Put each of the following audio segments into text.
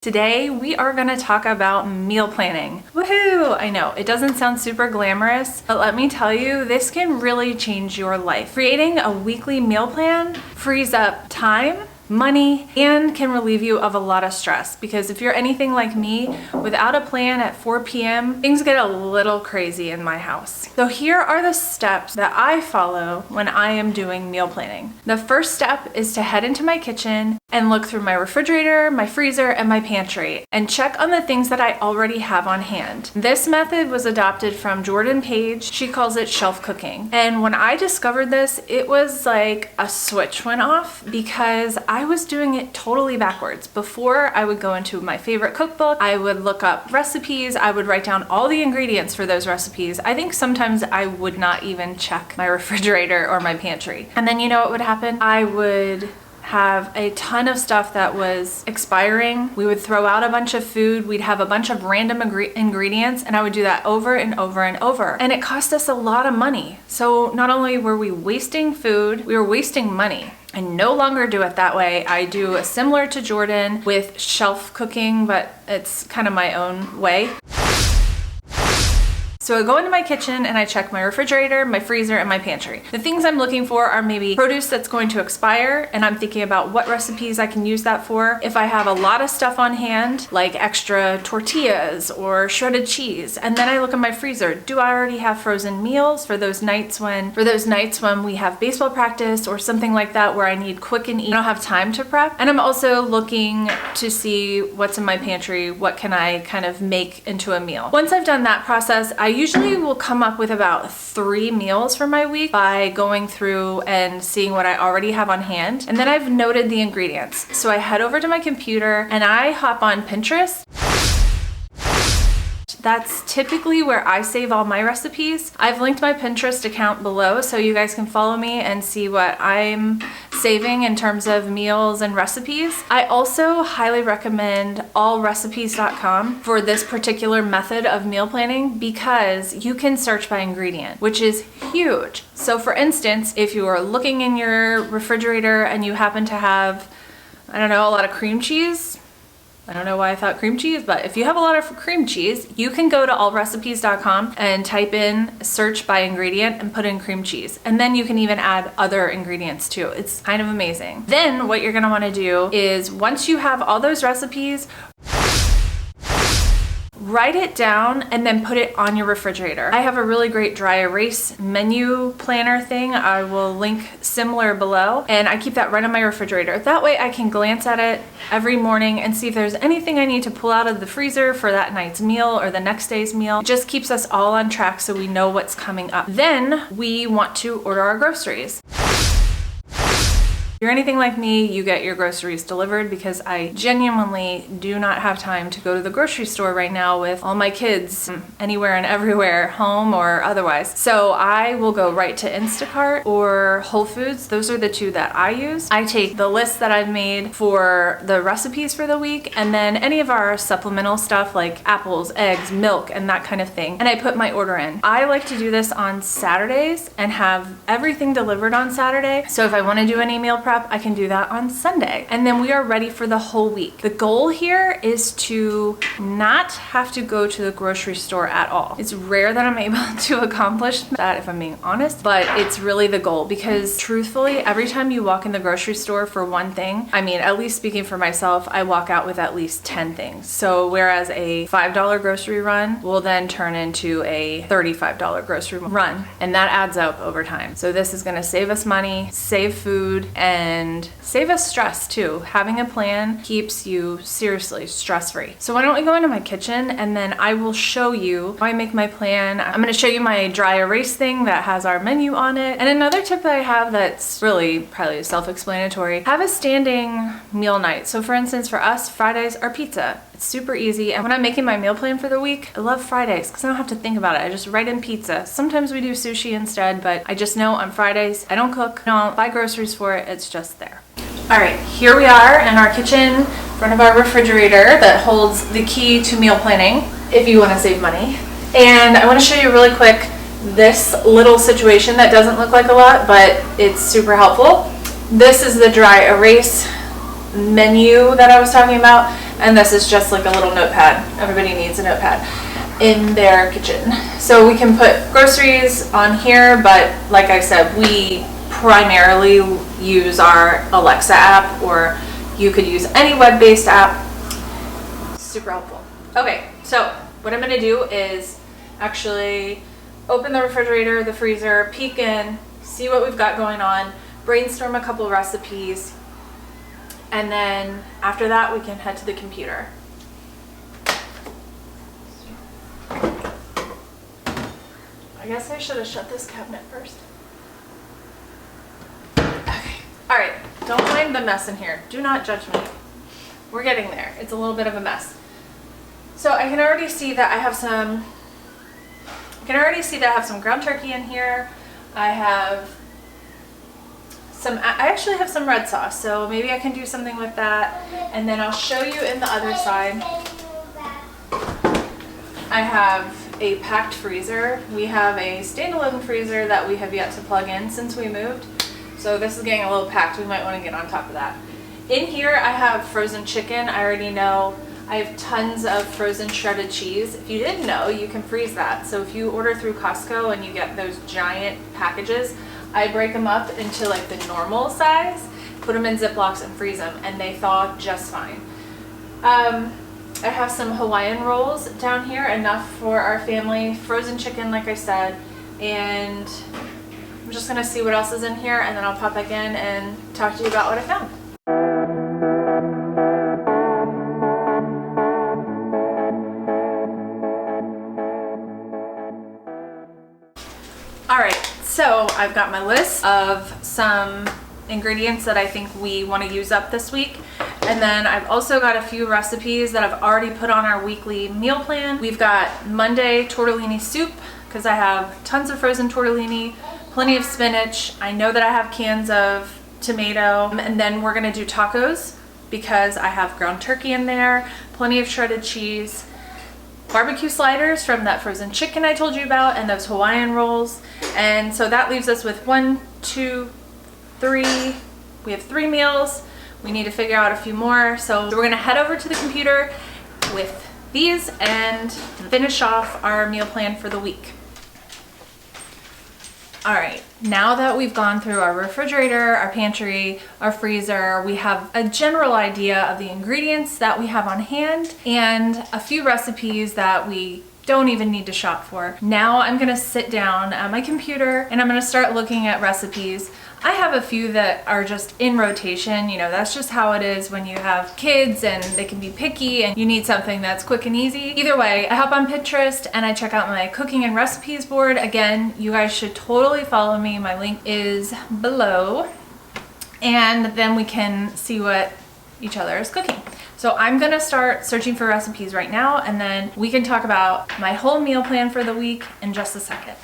Today we are going to talk about meal planning. Woohoo! I know, it doesn't sound super glamorous, but let me tell you, this can really change your life. Creating a weekly meal plan frees up time, money, and can relieve you of a lot of stress, because if you're anything like me, without a plan at 4 p.m., things get a little crazy in my house. So here are the steps that I follow when I am doing meal planning. The first step is to head into my kitchen and look through my refrigerator, my freezer, and my pantry, and check on the things that I already have on hand. This method was adopted from Jordan Page. She calls it shelf cooking. And when I discovered this, it was like a switch went off, because I was doing it totally backwards. Before, I would go into my favorite cookbook, I would look up recipes, I would write down all the ingredients for those recipes. I think sometimes I would not even check my refrigerator or my pantry. And then you know what would happen? I would have a ton of stuff that was expiring. We would throw out a bunch of food. We'd have a bunch of random ingredients, and I would do that over and over and over. And it cost us a lot of money. So not only were we wasting food, we were wasting money. I no longer do it that way. I do a similar to Jordan with shelf cooking, but it's kind of my own way. So I go into my kitchen and I check my refrigerator, my freezer, and my pantry. The things I'm looking for are maybe produce that's going to expire, and I'm thinking about what recipes I can use that for. If I have a lot of stuff on hand, like extra tortillas or shredded cheese, and then I look in my freezer, do I already have frozen meals for those nights when we have baseball practice or something like that where I need quick and eat, I don't have time to prep. And I'm also looking to see what's in my pantry, what can I kind of make into a meal. Once I've done that process, I usually will come up with about 3 meals for my week by going through and seeing what I already have on hand. And then I've noted the ingredients. So I head over to my computer and I hop on Pinterest. That's typically where I save all my recipes. I've linked my Pinterest account below so you guys can follow me and see what I'm saving in terms of meals and recipes. I also highly recommend allrecipes.com for this particular method of meal planning, because you can search by ingredient, which is huge. So for instance, if you are looking in your refrigerator and you happen to have, I don't know, a lot of cream cheese, I don't know why I thought cream cheese, but if you have a lot of cream cheese, you can go to allrecipes.com and type in search by ingredient and put in cream cheese. And then you can even add other ingredients too. It's kind of amazing. Then what you're gonna wanna do is, once you have all those recipes, write it down and then put it on your refrigerator. I have a really great dry erase menu planner thing. I will link similar below, and I keep that right on my refrigerator. That way I can glance at it every morning and see if there's anything I need to pull out of the freezer for that night's meal or the next day's meal. It just keeps us all on track so we know what's coming up. Then we want to order our groceries. If you're anything like me, you get your groceries delivered, because I genuinely do not have time to go to the grocery store right now with all my kids anywhere and everywhere, home or otherwise. So I will go right to Instacart or Whole Foods. Those are the two that I use. I take the list that I've made for the recipes for the week, and then any of our supplemental stuff like apples, eggs, milk, and that kind of thing, and I put my order in. I like to do this on Saturdays and have everything delivered on Saturday. So if I want to do any meal prep, I can do that on Sunday. And then we are ready for the whole week. The goal here is to not have to go to the grocery store at all. It's rare that I'm able to accomplish that, if I'm being honest, but it's really the goal, because truthfully, every time you walk in the grocery store for one thing, I mean, at least speaking for myself, I walk out with at least 10 things. So whereas a $5 grocery run will then turn into a $35 grocery run, and that adds up over time. So this is gonna save us money, save food, and save us stress too. Having a plan keeps you seriously stress-free. So why don't we go into my kitchen, and then I will show you how I make my plan. I'm gonna show you my dry erase thing that has our menu on it. And another tip that I have that's really probably self-explanatory, have a standing meal night. So for instance, for us, Fridays are pizza. It's super easy. And when I'm making my meal plan for the week, I love Fridays because I don't have to think about it. I just write in pizza. Sometimes we do sushi instead, but I just know on Fridays, I don't cook, I don't buy groceries for it, it's just there. All right, here we are in our kitchen, in front of our refrigerator that holds the key to meal planning if you want to save money. And I want to show you really quick this little situation that doesn't look like a lot, but it's super helpful. This is the dry erase menu that I was talking about. And this is just like a little notepad. Everybody needs a notepad in their kitchen. So we can put groceries on here, but like I said, we primarily use our Alexa app, or you could use any web-based app. Super helpful. Okay, so what I'm gonna do is actually open the refrigerator, the freezer, peek in, see what we've got going on, brainstorm a couple recipes, and then after that we can head to the computer. I guess I should have shut this cabinet first. Okay, all right, don't mind the mess in here. Do not judge me. We're getting there. It's a little bit of a mess. So I can already see that I have some ground turkey in here. I actually have some red sauce, so maybe I can do something with that. And then I'll show you in the other side. I have a packed freezer. We have a standalone freezer that we have yet to plug in since we moved. So this is getting a little packed. We might want to get on top of that. In here I have frozen chicken. I already know. I have tons of frozen shredded cheese. If you didn't know, you can freeze that. So if you order through Costco and you get those giant packages, I break them up into like the normal size, put them in Ziplocs and freeze them, and they thaw just fine. I have some Hawaiian rolls down here, enough for our family, frozen chicken like I said, and I'm just gonna see what else is in here, and then I'll pop back in and talk to you about what I found. All right, so I've got my list of some ingredients that I think we want to use up this week. And then I've also got a few recipes that I've already put on our weekly meal plan. We've got Monday tortellini soup, because I have tons of frozen tortellini, plenty of spinach. I know that I have cans of tomato. And then we're gonna do tacos because I have ground turkey in there, plenty of shredded cheese, barbecue sliders from that frozen chicken I told you about, and those Hawaiian rolls. And so that leaves us with 1, 2, 3. We have 3 meals. We need to figure out a few more. So we're gonna head over to the computer with these and finish off our meal plan for the week. All right, now that we've gone through our refrigerator, our pantry, our freezer, we have a general idea of the ingredients that we have on hand and a few recipes that we don't even need to shop for. Now I'm gonna sit down at my computer and I'm gonna start looking at recipes. I have a few that are just in rotation. You know, that's just how it is when you have kids and they can be picky and you need something that's quick and easy. Either way, I hop on Pinterest and I check out my cooking and recipes board. Again, you guys should totally follow me. My link is below. And then we can see what each other is cooking. So I'm gonna start searching for recipes right now, and then we can talk about my whole meal plan for the week in just a second.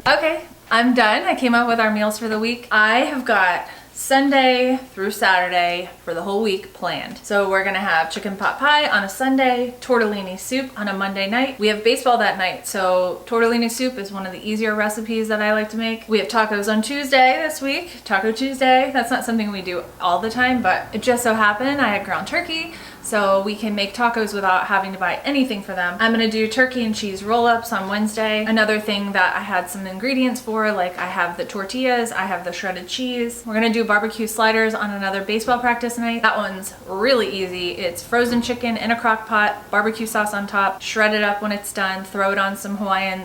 Okay, I'm done. I came up with our meals for the week. I have got Sunday through Saturday for the whole week planned. So we're gonna have chicken pot pie on a Sunday, tortellini soup on a Monday night. We have baseball that night, so tortellini soup is one of the easier recipes that I like to make. We have tacos on Tuesday this week, Taco Tuesday. That's not something we do all the time, but it just so happened I had ground turkey, so we can make tacos without having to buy anything for them. I'm gonna do turkey and cheese roll-ups on Wednesday. Another thing that I had some ingredients for, like I have the tortillas, I have the shredded cheese. We're gonna do barbecue sliders on another baseball practice night. That one's really easy. It's frozen chicken in a crock pot, barbecue sauce on top, shred it up when it's done, throw it on some Hawaiian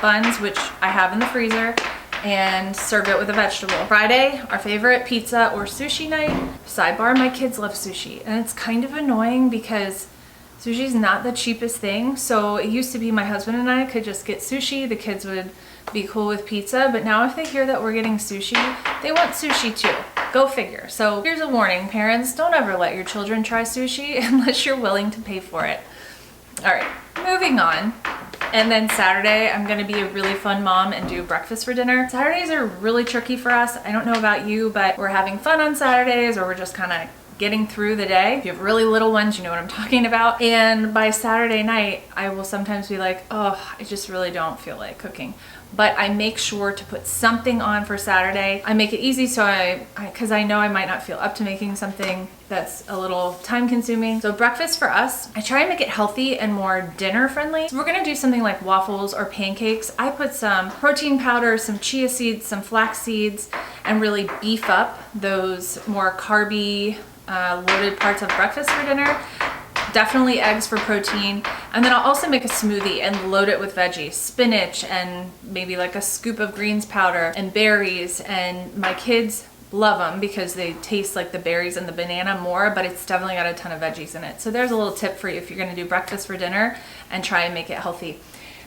buns, which I have in the freezer, and serve it with a vegetable. Friday, our favorite pizza or sushi night. Sidebar, my kids love sushi, and it's kind of annoying because sushi is not the cheapest thing. So it used to be my husband and I could just get sushi, the kids would be cool with pizza, but now if they hear that we're getting sushi, they want sushi too. Go figure. So here's a warning, parents, don't ever let your children try sushi unless you're willing to pay for it. All right, moving on. And then Saturday, I'm gonna be a really fun mom and do breakfast for dinner. Saturdays are really tricky for us. I don't know about you, but we're having fun on Saturdays, or we're just kind of getting through the day. If you have really little ones, you know what I'm talking about. And by Saturday night, I will sometimes be like, oh, I just really don't feel like cooking. But I make sure to put something on for Saturday. I make it easy so because I know I might not feel up to making something that's a little time consuming. So breakfast for us, I try and make it healthy and more dinner friendly. So we're gonna do something like waffles or pancakes. I put some protein powder, some chia seeds, some flax seeds, and really beef up those more carby, loaded parts of breakfast for dinner. Definitely eggs for protein. And then I'll also make a smoothie and load it with veggies, spinach and maybe like a scoop of greens powder and berries. And my kids love them because they taste like the berries and the banana more, but it's definitely got a ton of veggies in it. So there's a little tip for you if you're gonna do breakfast for dinner and try and make it healthy.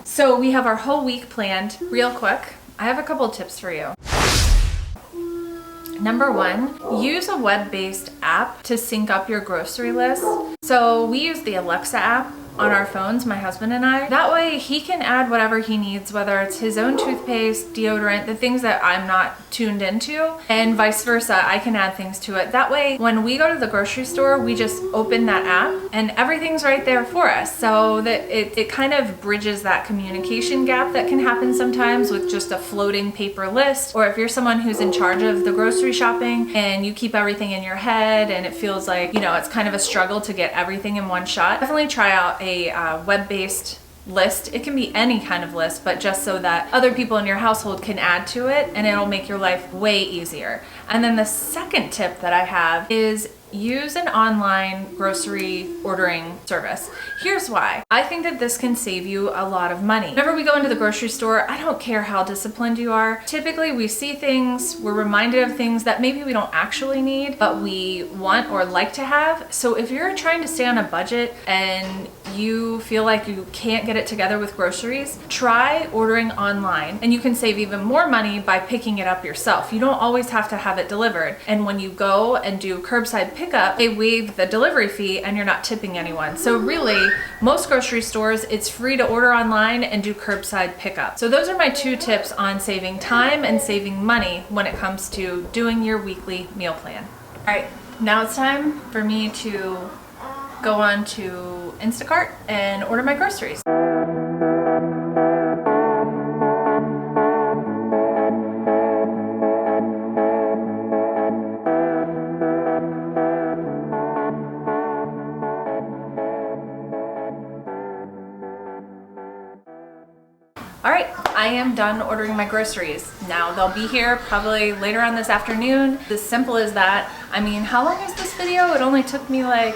So we have our whole week planned. Real quick, I have a couple of tips for you. Number one, use a web-based app to sync up your grocery list. So we use the Alexa app on our phones, my husband and I. That way he can add whatever he needs, whether it's his own toothpaste, deodorant, the things that I'm not tuned into, and vice versa, I can add things to it. That way, when we go to the grocery store, we just open that app and everything's right there for us. So that it kind of bridges that communication gap that can happen sometimes with just a floating paper list. Or if you're someone who's in charge of the grocery shopping and you keep everything in your head and it feels like, you know, it's kind of a struggle to get everything in one shot, definitely try out a web-based list. It can be any kind of list, but just so that other people in your household can add to it and it'll make your life way easier. And then the second tip that I have is use an online grocery ordering service. Here's why. I think that this can save you a lot of money. Whenever we go into the grocery store, I don't care how disciplined you are. Typically we see things, we're reminded of things that maybe we don't actually need, but we want or like to have. So if you're trying to stay on a budget and you feel like you can't get it together with groceries, try ordering online and you can save even more money by picking it up yourself. You don't always have to have it delivered. And when you go and do curbside pickup, they waive the delivery fee and you're not tipping anyone. So really, most grocery stores, it's free to order online and do curbside pickup. So those are my two tips on saving time and saving money when it comes to doing your weekly meal plan. All right, now it's time for me to go on to Instacart and order my groceries. All right, I am done ordering my groceries. Now they'll be here probably later on this afternoon. As simple as that. I mean, how long is this video? It only took me like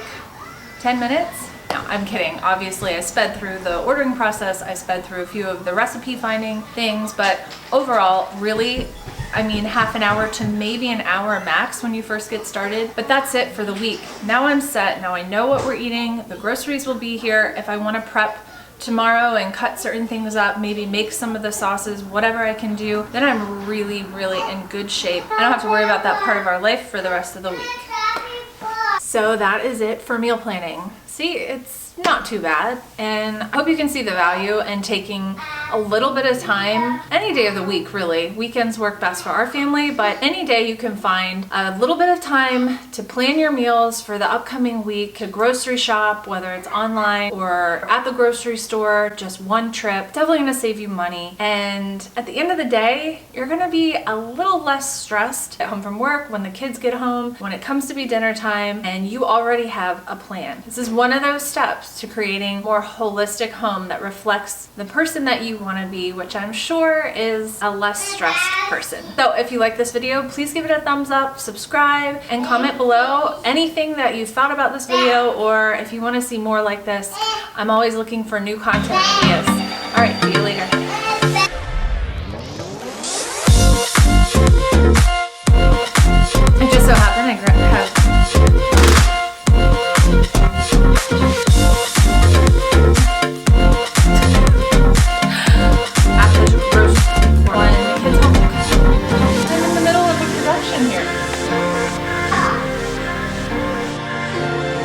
10 minutes. No, I'm kidding. Obviously, I sped through the ordering process. I sped through a few of the recipe finding things, but overall, really, I mean, half an hour to maybe an hour max when you first get started. But that's it for the week. Now I'm set. Now I know what we're eating. The groceries will be here. If I want to prep tomorrow and cut certain things up, maybe make some of the sauces, whatever I can do, then I'm really, really in good shape. I don't have to worry about that part of our life for the rest of the week. So that is it for meal planning. See, it's not too bad, and I hope you can see the value in taking a little bit of time any day of the week. Really, weekends work best for our family, but any day you can find a little bit of time to plan your meals for the upcoming week, to grocery shop, whether it's online or at the grocery store, just one trip. Definitely gonna save you money, and at the end of the day, you're gonna be a little less stressed at home from work, when the kids get home, when it comes to be dinner time, and you already have a plan. This is one of those steps to creating a more holistic home that reflects the person that you want to be, which I'm sure is a less stressed person. So if you like this video, please give it a thumbs up, subscribe, and comment below anything that you thought about this video, or if you want to see more like this. I'm always looking for new content ideas. All right, see you later.